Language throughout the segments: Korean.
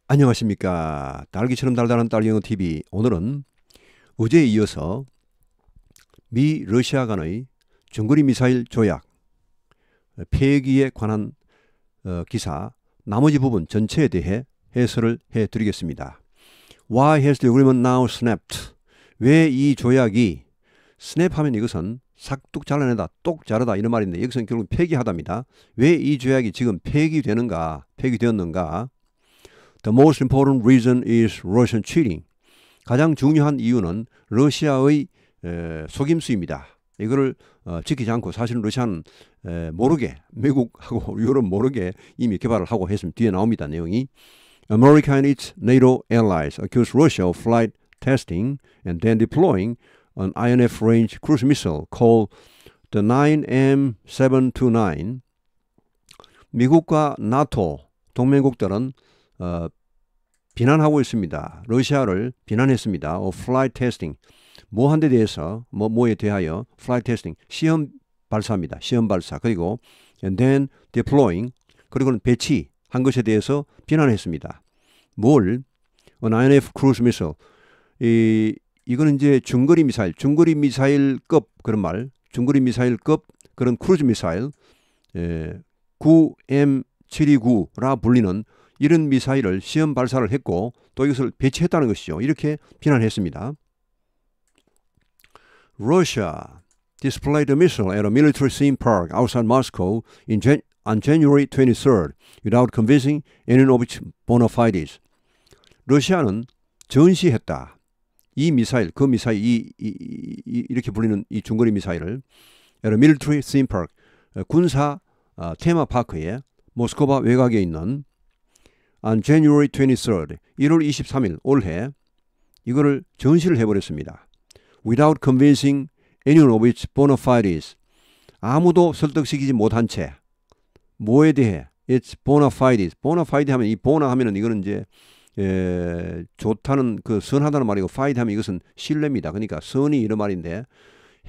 안녕하십니까. 딸기처럼 달달한 딸기영어TV. 오늘은 어제에 이어서 미 러시아 간의 중거리 미사일 조약 폐기에 관한 기사 나머지 부분 전체에 대해 해설을 해드리겠습니다. Why has the agreement now snapped? 왜 이 조약이 스냅하면 이것은 싹둑 잘라내다, 똑 자르다 이런 말인데 여기서는 결국 폐기하답니다. 왜 이 조약이 지금 폐기되었는가? The most important reason is Russian cheating. 가장 중요한 이유는 러시아의 속임수입니다. 이거를 지키지 않고 사실은 러시아는 모르게 미국하고 유럽 모르게 이미 개발을 하고 했으면 뒤에 나옵니다. 내용이 America and its NATO allies accuse Russia of flight testing and then deploying an INF range cruise missile called the 9M729. 미국과 나토 동맹국들은 비난하고 있습니다. 러시아를 비난했습니다. flight testing. 뭐한 데 대해서, 뭐에 대하여 flight testing. 시험 발사입니다. 시험 발사. 그리고 and then deploying. 그리고는 배치한 것에 대해서 비난했습니다. 뭘? an INF cruise missile. 이거는 이제 중거리 미사일급 그런 말. 중거리 미사일급 그런 크루즈 미사일 9M729라 불리는 이런 미사일을 시험 발사를 했고 또 이것을 배치했다는 것이죠. 이렇게 비난했습니다. Russia displayed the missile at a military theme park outside Moscow on January 23rd without convincing anyone of its bona fides. 러시아는 전시했다. 이 미사일, 이렇게 불리는 이 중거리 미사일을 at a military theme park, 군사 테마파크에 모스크바 외곽에 있는 on January 23rd, 1월 23일 올해 이거를 전시를 해버렸습니다. Without convincing anyone of its bona fides. 아무도 설득시키지 못한 채 뭐에 대해 its bona fides. bona fide 하면 이 bona 하면은 이거는 이제 좋다는 그 선하다는 말이고 fide 하면 이것은 신뢰입니다. 그러니까 선이 이런 말인데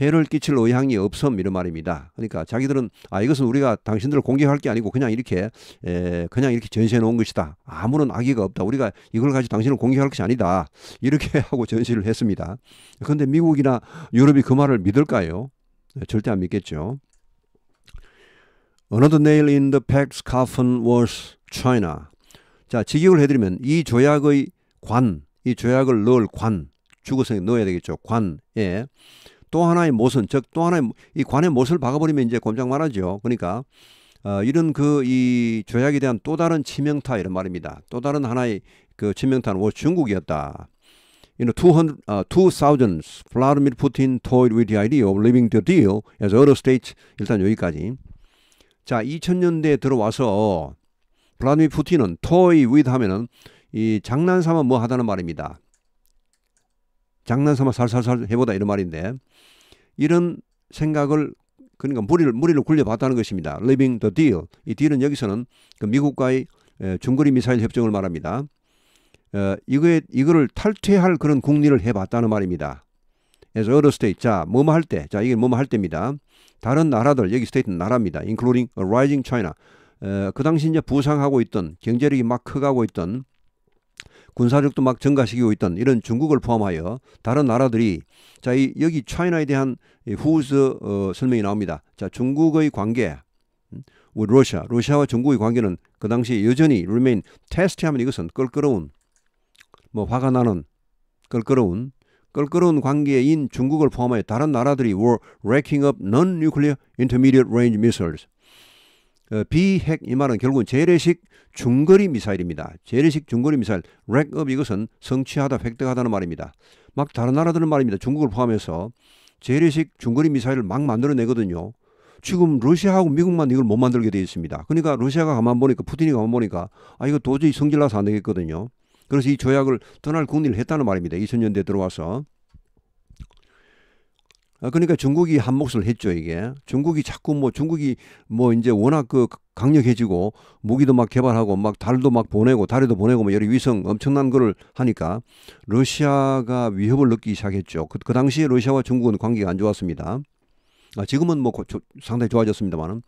해를 끼칠 의향이 없음 이런 말입니다. 그러니까 자기들은 이것은 우리가 당신들을 공격할 게 아니고 그냥 이렇게 전시해 놓은 것이다. 아무런 악의가 없다. 우리가 이걸 가지고 당신을 공격할 것이 아니다. 이렇게 하고 전시를 했습니다. 그런데 미국이나 유럽이 그 말을 믿을까요? 절대 안 믿겠죠. Another nail in the pack's coffin was China. 자, 직역을 해드리면 이 조약의 이 조약을 넣을 죽어서 넣어야 되겠죠. 관에 또 하나의 모순, 즉 또 하나의 이 관의 못을 박아버리면 이제 꼼짝 말하죠. 그러니까 이런 이 조약에 대한 또 다른 치명타 이런 말입니다. 또 다른 하나의 그 치명타는 중국이었다. thousands Vladimir Putin toyed with the idea of leaving the deal as other states. 일단 여기까지. 자, 2000년대에 들어와서 블라디미르 푸틴은 toy with 하면은 이 장난삼아 뭐 하다는 말입니다. 장난삼아 살살살 해보다 이런 말인데 이런 생각을 그러니까 무리를 굴려봤다는 것입니다. Leaving the deal. 이 딜은 여기서는 그 미국과의 중거리 미사일 협정을 말합니다. 이거를 탈퇴할 그런 궁리를 해봤다는 말입니다. As other state. 자, 뭐뭐 할 때. 자, 이게 뭐뭐 할 때입니다. 다른 나라들, 여기 state는 나라입니다. Including a rising China. 그 당시 이제 부상하고 있던 경제력이 막 커가고 있던 군사력도 막 증가시키고 있던 이런 중국을 포함하여 다른 나라들이 자, 여기 차이나에 대한 후스 설명이 나옵니다. 자, 중국의 관계 with Russia, 러시아와 중국의 관계는 그 당시에 여전히 remain 테스트하면 이것은 껄끄러운 화가 나는 껄끄러운 관계인 중국을 포함하여 다른 나라들이 were racking up non-nuclear intermediate range missiles. 비핵 이 말은 결국은 재래식 중거리 미사일입니다. 재래식 중거리 미사일, rack up 이것은 성취하다, 획득하다는 말입니다. 막 다른 나라들은 말입니다. 중국을 포함해서 재래식 중거리 미사일을 막 만들어내거든요. 지금 러시아하고 미국만 이걸 못 만들게 되어 있습니다. 그러니까 러시아가 가만 보니까 푸틴이 가만 보니까 이거 도저히 성질나서 안 되겠거든요. 그래서 이 조약을 떠날 궁리를 했다는 말입니다. 2000년대에 들어와서. 그러니까 중국이 한 몫을 했죠, 이게. 중국이 자꾸 중국이 이제 워낙 강력해지고 무기도 막 개발하고 막 달도 막 보내고 달에도 보내고 여러 위성 엄청난 거를 하니까 러시아가 위협을 느끼기 시작했죠. 그 당시에 러시아와 중국은 관계가 안 좋았습니다. 지금은 상당히 좋아졌습니다만은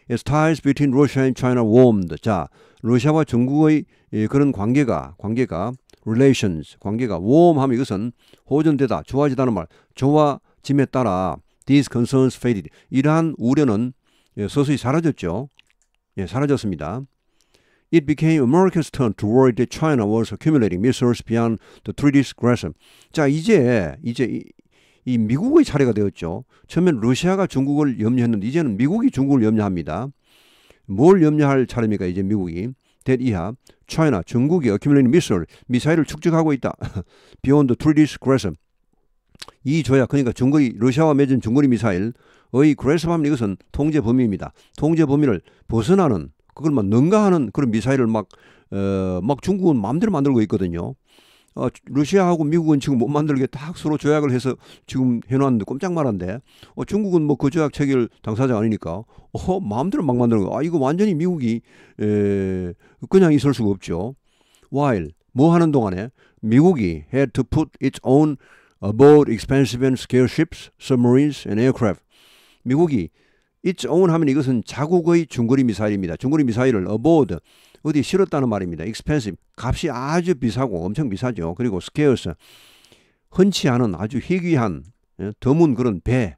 as ties between Russia and China warmed. 자, 러시아와 중국의 그런 관계가 relations, 관계가 warm하면 이것은 호전되다, 좋아지다는 말. 좋아짐에 따라 these concerns faded. 이러한 우려는 서서히 사라졌죠. 사라졌습니다. It became America's turn to worry that China was accumulating missiles beyond the treaty's grasp. 자, 이제 이 미국의 차례가 되었죠. 처음엔 러시아가 중국을 염려했는데 이제는 미국이 중국을 염려합니다. 뭘 염려할 차례입니까? 이제 미국이 that 이하 China, 중국이 accumulating missile, 미사일을 축적하고 있다. beyond the treaty's grasp. 이 조약, 그러니까 중거리, 러시아와 맺은 중거리 미사일의 grasp 하면 이것은 통제 범위입니다. 통제 범위를 벗어나는, 그걸 막 능가하는 그런 미사일을 막 중국은 마음대로 만들고 있거든요. 러시아하고 미국은 지금 못 만들게 딱 서로 조약을 해서 지금 해놨는데 꼼짝 말한데 중국은 뭐 그 조약 체결 당사자 아니니까 마음대로 막 만드는 거. 이거 완전히 미국이 그냥 있을 수가 없죠. While 뭐 하는 동안에 미국이 had to put its own aboard expensive and scarce ships, submarines and aircraft. 미국이 its own 하면 이것은 자국의 중거리 미사일입니다. 중거리 미사일을 aboard 어디에 실었다는 말입니다. expensive 값이 아주 비싸고 엄청 비싸죠. 그리고 scarce 흔치 않은 아주 희귀한 드문 그런 배.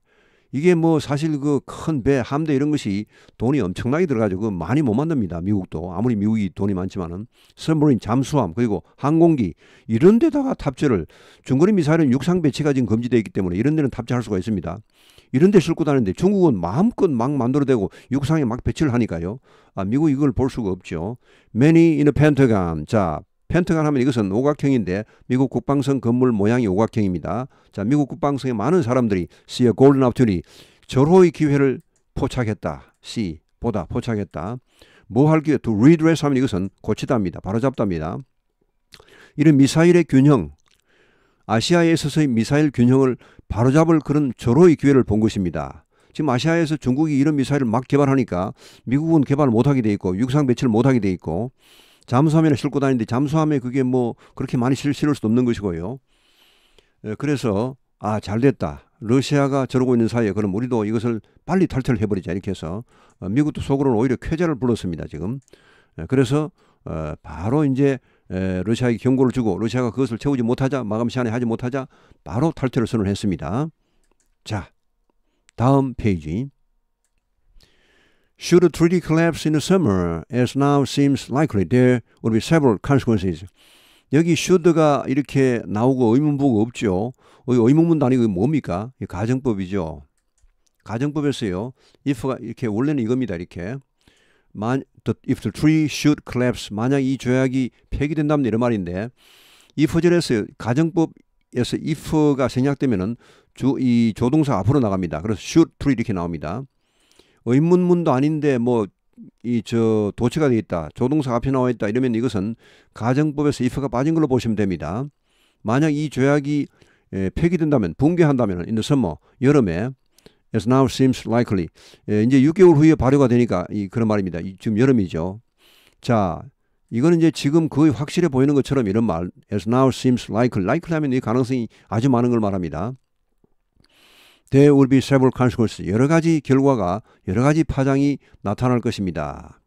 이게 뭐 사실 그 큰 배, 함대 이런 것이 돈이 엄청나게 들어가죠. 그거 많이 못 만듭니다. 미국도. 아무리 미국이 돈이 많지만은 submarine 잠수함 그리고 항공기 이런 데다가 탑재를 중거리 미사일은 육상 배치가 지금 금지되어 있기 때문에 이런 데는 탑재할 수가 있습니다. 이런 데 싣고 다니는데 중국은 마음껏 막 만들어대고 육상에 막 배치를 하니까요. 미국 이걸 볼 수가 없죠. Many in the Pentagon. 자, 펜트건 하면 이것은 오각형인데 미국 국방성 건물 모양이 오각형입니다. 자, 미국 국방성에 많은 사람들이 see a golden opportunity. 절호의 기회를 포착했다. see, 보다, 포착했다. 뭐 할 기회? to redress 하면 이것은 고치답니다. 바로잡답니다. 이런 미사일의 균형, 아시아에 있어서의 미사일 균형을 바로잡을 그런 절호의 기회를 본 것입니다. 지금 아시아에서 중국이 이런 미사일을 막 개발하니까 미국은 개발을 못하게 돼 있고 육상 배치를 못하게 돼 있고 잠수함에는 싣고 다니는데 잠수함에 그게 뭐 그렇게 많이 실을 수도 없는 것이고요. 그래서 잘됐다. 러시아가 저러고 있는 사이에 그럼 우리도 이것을 빨리 탈퇴를 해버리자 이렇게 해서 미국도 속으로는 오히려 쾌재를 불렀습니다. 지금. 그래서 바로 이제 러시아에게 경고를 주고 러시아가 그것을 채우지 못하자 마감 시한에 하지 못하자 바로 탈퇴를 선언했습니다. 자, 다음 페이지. Should the treaty collapse in the summer, as now seems likely, there will be several consequences. 여기 should가 이렇게 나오고 의문부가 없죠. 의문문도 아니고 뭡니까? 가정법이죠. 가정법에서요. if가 이렇게 원래는 이겁니다. 이렇게. If the treaty should collapse, 만약 이 조약이 폐기된다면 이런 말인데 if절에서 가정법에서 if가 생략되면은 이 조동사 앞으로 나갑니다. 그래서 should treaty 이렇게 나옵니다. 의문문도 아닌데 도치가 되어 있다. 조동사 앞에 나와 있다. 이러면 이것은 가정법에서 if가 빠진 걸로 보시면 됩니다. 만약 이 조약이 폐기된다면, 붕괴한다면 in the summer, 여름에 as now seems likely. 이제 6개월 후에 발효가 되니까 그런 말입니다. 지금 여름이죠. 자, 이거는 이제 지금 거의 확실해 보이는 것처럼 이런 말 as now seems likely. likely 하면 이 가능성이 아주 많은 걸 말합니다. There will be several consequences. 여러 가지 결과가, 여러 가지 파장이 나타날 것입니다.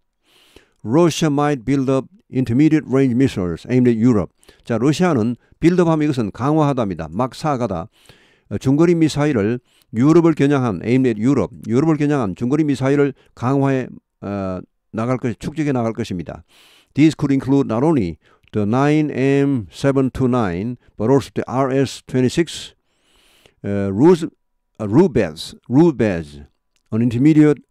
Russia might build up intermediate range missiles aimed at Europe. 자, 러시아는 build up 하면 이것은 강화하다입니다. 막 쌓아가다. 중거리 미사일을 유럽을 겨냥한 aimed at Europe. 유럽을 겨냥한 중거리 미사일을 강화해 축적해 나갈 것입니다. These could include not only the 9M729 but also the RS-26 Rubez, an intermediate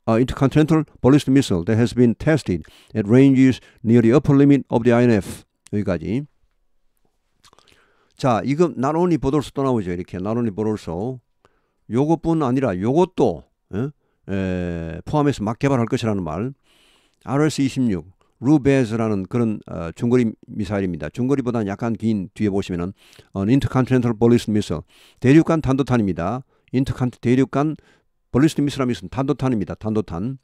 intercontinental ballistic missile that has been tested at ranges near the upper limit of the INF. 여기까지. 자, 이거 not only but also 또 나오죠. 이렇게 not only but also. 요것뿐 아니라 요것도 포함해서 막 개발할 것이라는 말. RS-26 루베즈라는 그런 중거리 미사일입니다. 중거리보다는 약간 긴 뒤에 보시면은 intercontinental ballistic missile 대륙간 탄도탄입니다. 대륙간 ballistic missile 하면 탄도탄입니다. 탄도탄.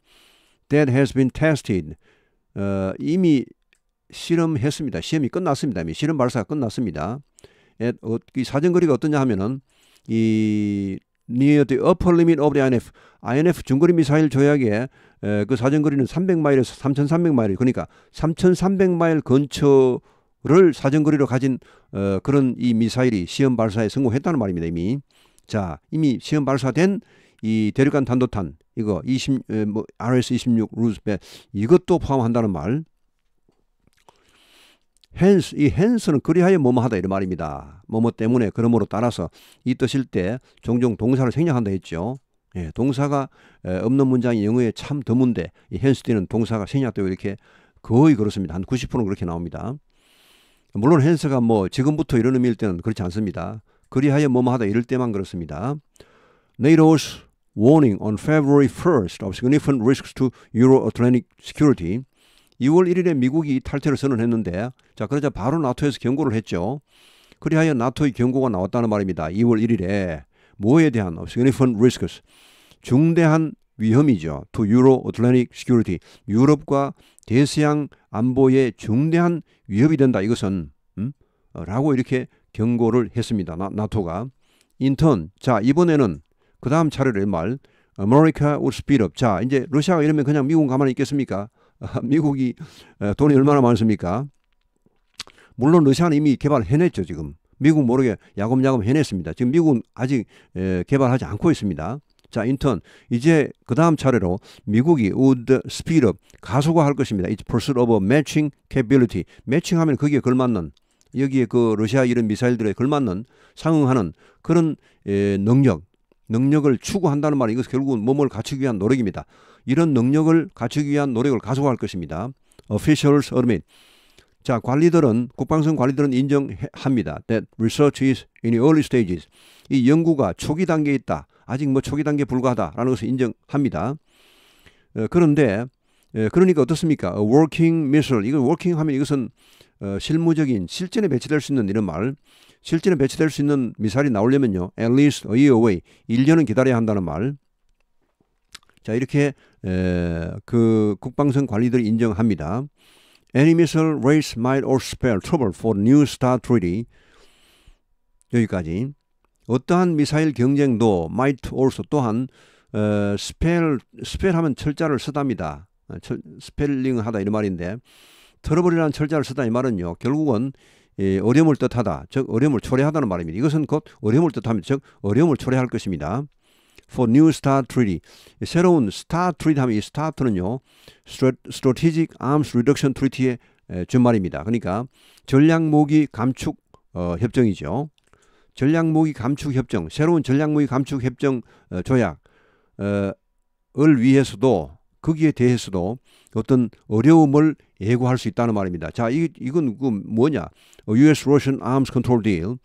That has been tested. 이미 실험했습니다. 시험이 끝났습니다. 이미 실험 발사가 끝났습니다. 이 사정거리가 어떠냐 하면은 이 near the upper limit of the INF. INF 중거리 미사일 조약의 그 사정거리는 300마일에서 3,300마일, 그러니까 3,300마일 근처를 사정거리로 가진 그런 이 미사일이 시험 발사에 성공했다는 말입니다. 이미. 자, 이미 시험 발사된 이 대륙간 탄도탄 이거 RS-26 루즈벨 이것도 포함한다는 말. 헨스, 이 헨스는 그리하여 뭐뭐하다 이런 말입니다. 뭐뭐 때문에 그러므로 따라서 이 뜻일 때 종종 동사를 생략한다 했죠. 예, 동사가 없는 문장이 영어에 참 드문데 이 헨스 뒤는 동사가 생략되고 이렇게 거의 그렇습니다. 한 90%는 그렇게 나옵니다. 물론 헨스가 뭐 지금부터 이런 의미일 때는 그렇지 않습니다. 그리하여 뭐뭐하다 이럴 때만 그렇습니다. NATO's warning on February 1st of significant risks to Euro-Atlantic security. 2월 1일에 미국이 탈퇴를 선언했는데 자 그러자 바로 나토에서 경고를 했죠. 그리하여 나토의 경고가 나왔다는 말입니다. 2월 1일에 뭐에 대한 significant risks 중대한 위험이죠. to Euro-Atlantic security 유럽과 대서양 안보에 중대한 위협이 된다. 이것은 라고 이렇게 경고를 했습니다. 나토가. 인턴 자 이번에는 그 다음 차례를 말 America would speed up. 자 이제 러시아가 이러면 그냥 미국은 가만히 있겠습니까? 미국이 돈이 얼마나 많습니까? 물론 러시아는 이미 개발을 해냈죠. 지금 미국 모르게 야금야금 해냈습니다. 지금 미국은 아직 개발하지 않고 있습니다. 자 인턴 이제 그 다음 차례로 미국이 would speed up 가속화할 것입니다. It's pursuit of a matching capability. 매칭하면 거기에 걸맞는 여기에 그 러시아 이런 미사일들에 걸맞는 상응하는 그런 능력을 추구한다는 말이 이것은 결국은 몸을 갖추기 위한 노력입니다. 이런 능력을 갖추기 위한 노력을 가속화할 것입니다. Officials admit. 자, 국방성 관리들은 인정합니다. That research is in the early stages. 이 연구가 초기 단계에 있다. 아직 뭐 초기 단계에 불과하다라는 것을 인정합니다. 그런데 그러니까 어떻습니까? A working missile. 이걸 working 하면 이것은 실무적인 실전에 배치될 수 있는 이런 말. 실전에 배치될 수 있는 미사일이 나오려면요. At least a year away. 1년은 기다려야 한다는 말. 자 이렇게 그 국방성 관리들이 인정합니다. Any missile race might also spell trouble for the New START treaty. 여기까지. 어떠한 미사일 경쟁도 might also 또한 spell하면 철자를 쓰답니다. 스펠링을 하다 이런 말인데 트러블이라는 철자를 쓰다 이 말은요. 결국은 어려움을 뜻하다. 즉 어려움을 초래하다는 말입니다. 이것은 곧 어려움을 뜻합니다. 즉 어려움을 초래할 것입니다. For New START treaty. 새로운 START treaty 하면 이 START는요. Strategic Arms Reduction Treaty의 준말입니다. 그러니까 전략무기 감축 협정이죠. 전략무기 감축 협정, 새로운 전략무기 감축 협정 조약을 위해서도 거기에 대해서도 어떤 어려움을 예고할 수 있다는 말입니다. 자, 이건 그 뭐냐? U.S.-Russian Arms Control Deal.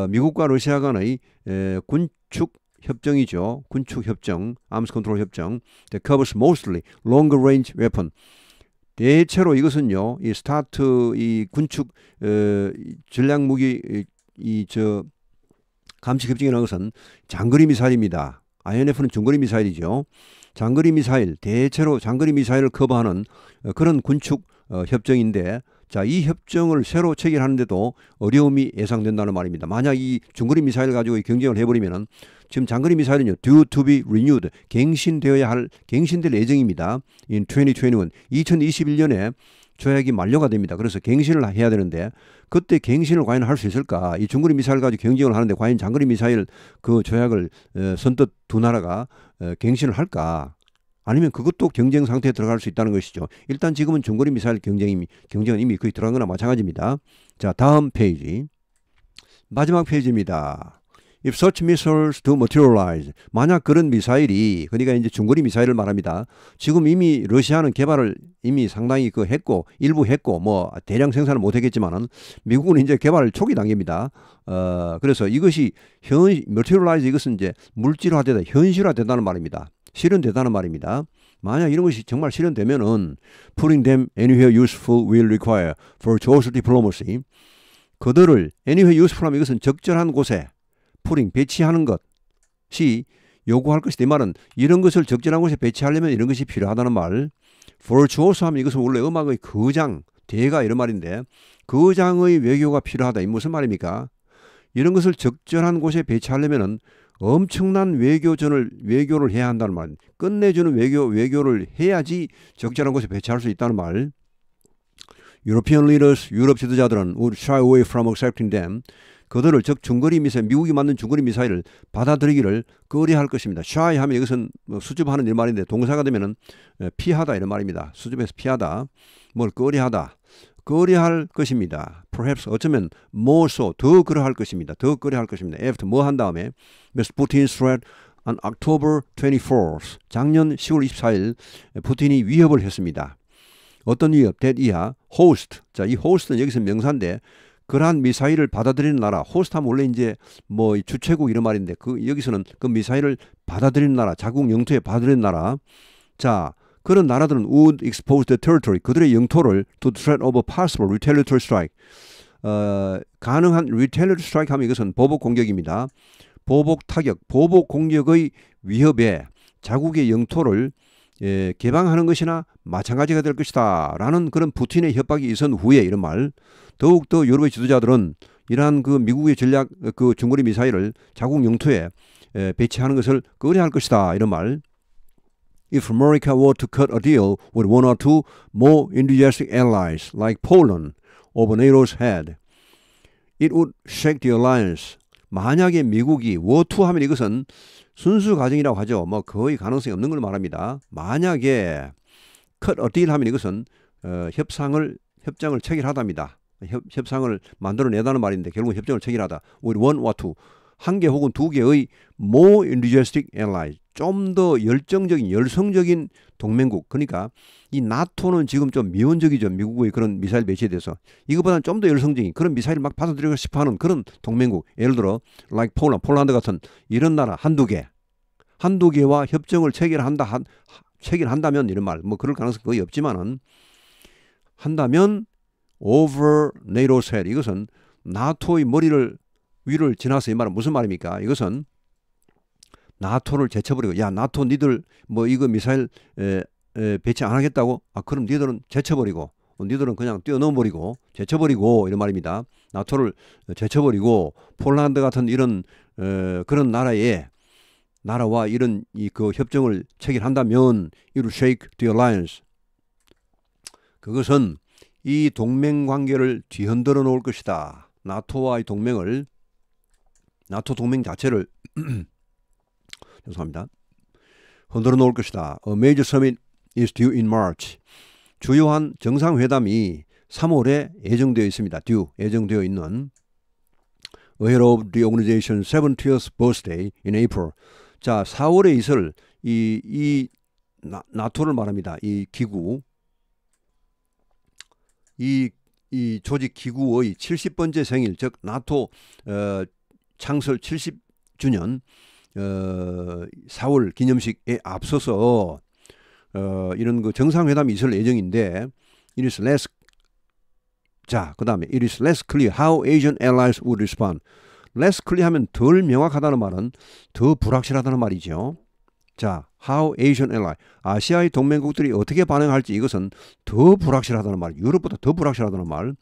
미국과 러시아 간의 군축 협정이죠. 군축 협정, Arms Control 협정. That covers mostly longer range weapon. 대체로 이것은요, 이 스타트, 이 군축 전략무기 감축 협정이라는 것은 장거리 미사일입니다. INF는 중거리 미사일이죠. 장거리 미사일, 대체로 장거리 미사일을 커버하는 그런 군축 협정인데, 자, 이 협정을 새로 체결하는데도 어려움이 예상된다는 말입니다. 만약 이 중거리 미사일 가지고 경쟁을 해버리면은 지금 장거리 미사일은요, due to be renewed, 갱신될 예정입니다. in 2021, 2021년에 조약이 만료가 됩니다. 그래서 갱신을 해야 되는데 그때 갱신을 과연 할 수 있을까? 이 중거리 미사일 가지고 경쟁을 하는데 과연 장거리 미사일 그 조약을 선뜻 두 나라가 갱신을 할까? 아니면 그것도 경쟁 상태에 들어갈 수 있다는 것이죠. 일단 지금은 중거리 미사일 경쟁은 이미 거의 들어간 거나 마찬가지입니다. 자, 다음 페이지. 마지막 페이지입니다. If such missiles do materialize, 만약 그런 미사일이, 그러니까 이제 중거리 미사일을 말합니다. 지금 이미 러시아는 개발을 이미 상당히 일부 했고, 뭐 대량 생산을 못 했겠지만은 미국은 이제 개발 초기 단계입니다. 그래서 이것이 materialize 이것은 이제 물질화되다, 현실화된다는 말입니다. 실현되다는 말입니다. 만약 이런 것이 정말 실현되면은 putting them anywhere useful will require virtuoso diplomacy. 그들을 anywhere useful 하면 이것은 적절한 곳에 배치하는 것이 요구할 것이다. 이 말은 이런 것을 적절한 곳에 배치하려면 이런 것이 필요하다는 말. virtuoso 하면 이것은 원래 음악의 거장, 대가 이런 말인데 거장의 외교가 필요하다. 이 무슨 말입니까? 이런 것을 적절한 곳에 배치하려면 엄청난 외교를 해야 한다는 말. 끝내주는 외교를 해야지 적절한 곳에 배치할 수 있다는 말. European leaders, 유럽 지도자들은 would shy away from accepting them. 그들을 즉 중거리 미사일, 미국이 만든 중거리 미사일을 받아들이기를 꺼려할 것입니다. shy 하면 이것은 뭐 수줍하는 일 말인데 동사가 되면은 피하다 이런 말입니다. 수줍해서 피하다, 뭘 꺼려하다, 꺼려할 것입니다. Perhaps 어쩌면 more so 더 그러할 것입니다. 더 꺼려할 것입니다. After 뭐 한 다음에 Mr. Putin's threat on October 24th 작년 10월 24일 푸틴이 위협을 했습니다. 어떤 위협? That 이하 host. 자, 이 host는 여기서 명사인데 그러한 미사일을 받아들이는 나라. host 하면 원래 이제 뭐 주최국 이런 말인데 여기서는 그 미사일을 받아들이는 나라, 자국 영토에 받아들이는 나라. 자, 그런 나라들은 would expose the territory. 그들의 영토를 to the threat of a possible retaliatory strike. 가능한 retaliatory strike 하면 이것은 보복 공격입니다. 보복 타격, 보복 공격의 위협에 자국의 영토를 개방하는 것이나 마찬가지가 될 것이다 라는 그런 푸틴의 협박이 있은 후에 이런 말. 더욱더 유럽의 지도자들은 이러한 그 미국의 전략 그 중거리 미사일을 자국 영토에 배치하는 것을 꺼려할 것이다 이런 말. If America were to cut a deal with one or two more enthusiastic allies like Poland over NATO's head, it would shake the alliance. 만약에 미국이 were to 하면 이것은 순수 가정이라고 하죠. 뭐 거의 가능성이 없는 걸 말합니다. 만약에 cut a deal 하면 이것은 협정을 체결하답니다. 협상을 만들어내다는 말인데 결국은 협정을 체결하다. with one or two 한 개 혹은 두 개의 more enthusiastic allies 좀 더 열정적인 열성적인 동맹국. 그러니까 이 나토는 지금 좀 미온적이죠. 미국의 그런 미사일 배치에 대해서. 이거보다는 좀 더 열성적인 그런 미사일을 막 받아들이고 싶어하는 그런 동맹국. 예를 들어 like 폴란드 같은 이런 나라 한두 개와 협정을 체결한다면 이런 말. 뭐 그럴 가능성이 거의 없지만은 한다면 over NATO's head. 이것은 나토의 위를 지나서 이 말은 무슨 말입니까? 이것은 나토를 제쳐버리고 야 나토 니들 뭐 이거 미사일 배치 안 하겠다고? 아 그럼 니들은 제쳐버리고 니들은 그냥 뛰어넘어버리고 제쳐버리고 이런 말입니다. 나토를 제쳐버리고 폴란드 같은 이런 그런 나라와 이런 그 협정을 체결한다면 it will shake the alliance. 그것은 이 동맹 관계를 뒤흔들어 놓을 것이다. 나토와의 나토 동맹 자체를 죄송합니다. 흔들어 놓을 것이다. A major summit is due in March. 주요한 정상회담이 3월에 예정되어 있습니다. 예정되어 있는 ahead of the organization's 70th birthday in April. 자, 4월에 있을 이 나토를 말합니다. 이 기구, 이 조직 기구의 70번째 생일, 즉 나토 창설 70주년 4월 기념식에 앞서서 이런 그 정상회담이 있을 예정인데 it is less clear how Asian allies would respond. less clear 하면 덜 명확하다는 말은 더 불확실하다는 말이죠. 자, how Asian ally, 아시아의 동맹국들이 어떻게 반응할지 이것은 더 불확실하다는 말, 유럽보다 더 불확실하다는 말.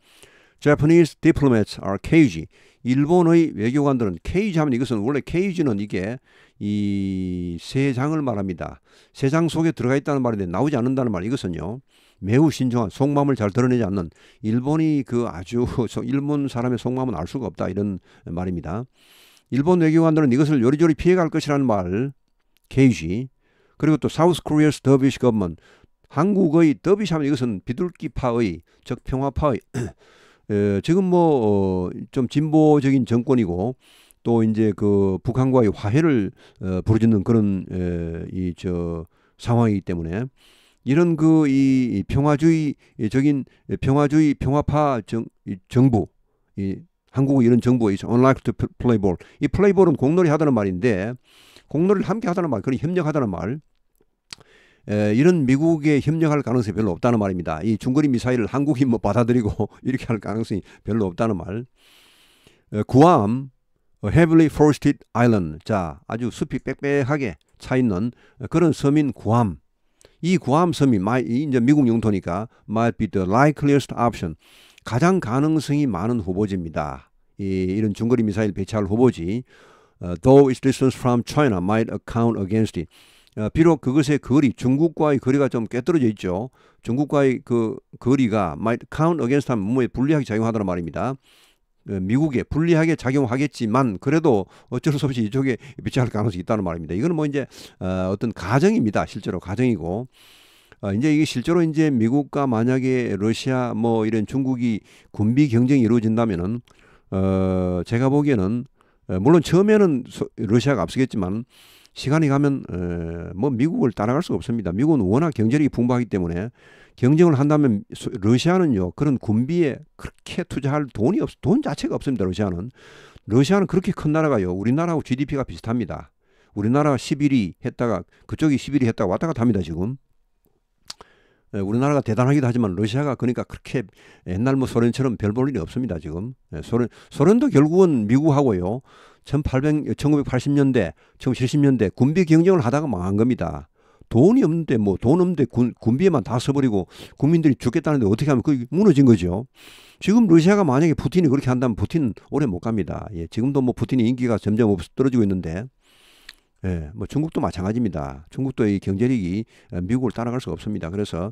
Japanese diplomats are cagey. 일본의 외교관들은 cage 하면 이것은 원래 cage는 이게 이 세 장을 말합니다. 세 장 속에 들어가 있다는 말인데 나오지 않는다는 말. 이것은요 매우 신중한 속마음을 잘 드러내지 않는 일본이 일본 사람의 속마음은 알 수가 없다 이런 말입니다. 일본 외교관들은 이것을 요리조리 피해갈 것이라는 말. cagey. 그리고 또 South Korea's Dervish government. 한국의 더비시 하면 이것은 비둘기파의 즉 평화파의 지금 뭐 좀 진보적인 정권이고 또 이제 그 북한과의 화해를 부르짖는 그런 상황이기 때문에 이런 그 이 평화파 정부 한국의 이런 정부가 있어. unlike to play ball. 이 플레이볼은 공놀이 하다는 말인데 공놀이를 함께 하다는 말, 그런 협력하다는 말. 이런 미국에 협력할 가능성이 별로 없다는 말입니다. 이 중거리 미사일을 한국이 뭐 받아들이고 이렇게 할 가능성이 별로 없다는 말. 구암, heavily forested island. 자, 아주 숲이 빽빽하게 차 있는 그런 섬인 구암. 이 구암 섬이 이제 미국 영토니까 might be the likeliest option. 가장 가능성이 많은 후보지입니다. 이런 중거리 미사일 배치할 후보지. though its distance from China might account against it. 비록 그것의 거리, 중국과의 거리가 좀 꿰뚫어져 있죠. 중국과의 그 거리가 might count against 하면 뭐에 불리하게 작용하다는 말입니다. 미국에 불리하게 작용하겠지만 그래도 어쩔 수 없이 이쪽에 비치할 가능성이 있다는 말입니다. 이거는 뭐 이제 어떤 가정입니다. 실제로 가정이고 이제 이게 실제로 이제 미국과 만약에 러시아 뭐 이런 중국이 군비 경쟁이 이루어진다면은 제가 보기에는 물론 처음에는 러시아가 앞서겠지만 시간이 가면 뭐 미국을 따라갈 수가 없습니다. 미국은 워낙 경제력이 풍부하기 때문에 경쟁을 한다면 러시아는요 그런 군비에 그렇게 투자할 돈 자체가 없습니다. 러시아는 그렇게 큰 나라가요. 우리나라하고 GDP가 비슷합니다. 우리나라 11위 했다가 그쪽이 11위 했다가 왔다 갔다 합니다. 지금 우리나라가 대단하기도 하지만 러시아가 그러니까 그렇게 옛날 뭐 소련처럼 별 볼 일이 없습니다. 지금 소련도 결국은 미국하고요 1980년대 1970년대 군비 경쟁을 하다가 망한 겁니다. 돈이 없는데 뭐 돈 없는데 군비에만 다 써버리고 국민들이 죽겠다는데 어떻게 하면 그게 무너진 거죠. 지금 러시아가 만약에 푸틴이 그렇게 한다면 푸틴 오래 못 갑니다. 예, 지금도 뭐 푸틴의 인기가 점점 떨어지고 있는데 예, 뭐 중국도 마찬가지입니다. 중국도 이 경제력이 미국을 따라갈 수가 없습니다. 그래서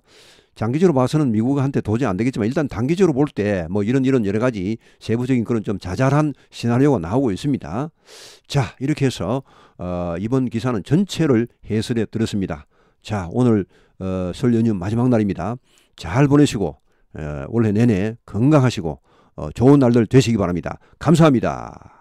장기적으로 봐서는 미국한테 도저히 안 되겠지만 일단 단기적으로 볼 때 뭐 이런 여러 가지 세부적인 그런 좀 자잘한 시나리오가 나오고 있습니다. 자, 이렇게 해서 이번 기사는 전체를 해설해 드렸습니다. 자, 오늘 설 연휴 마지막 날입니다. 잘 보내시고 올해 내내 건강하시고 좋은 날들 되시기 바랍니다. 감사합니다.